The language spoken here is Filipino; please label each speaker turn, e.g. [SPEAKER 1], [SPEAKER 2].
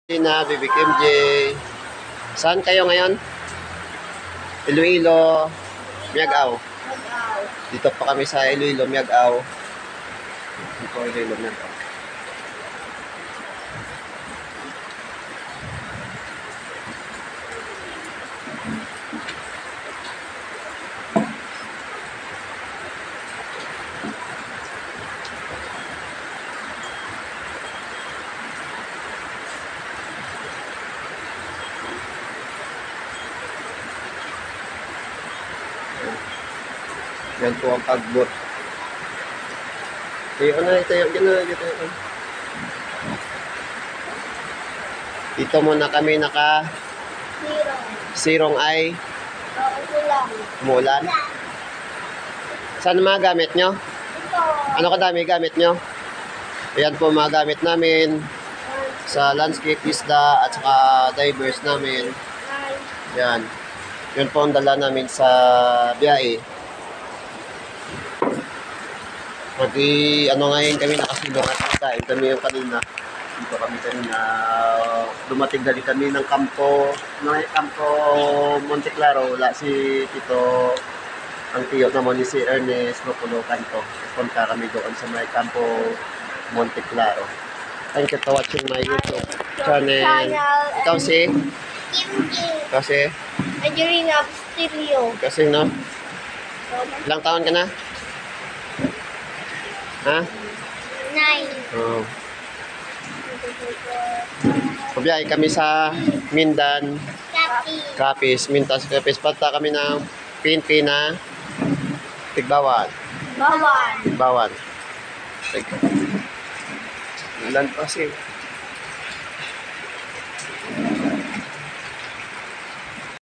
[SPEAKER 1] Na, Bibi Kim J. Saan kayo ngayon? Iloilo, Miagao. Dito pa kami sa Iloilo, Miagao. Dito Iloilo, Miagao. Yan po ang pagbot. Tayo na, tayo na. Dito muna kami sirong ay umulan. Saan mga gamit nyo? Ano kadami gamit nyo? Ayan po mga gamit namin sa landscape isda at saka divers namin. Yan. Yun po ang dala namin sa biyahe. Ngayon kami nakasilong at kain kami yung kanina. Dito kami kanina. Dumating dali kami ng Campo Monte Claro. Wala si Tito, ang tiyo naman ni si Ernest Mapulukan ko. Punta kami doon sa may Campo Monte Claro. Thank you for watching my YouTube channel. Ikaw si? Ikaw si?
[SPEAKER 2] Angelina Bustilio.
[SPEAKER 1] Kasi no? Ilang taon ka na? Ha?
[SPEAKER 2] 9.
[SPEAKER 1] Oo. Pabiyahe kami sa Mindan, Capiz. Mindan sa Capiz. Punta kami ng PNP na Tigbawan.
[SPEAKER 2] Bawan.
[SPEAKER 1] Tigbawan. Ilan pa kasi?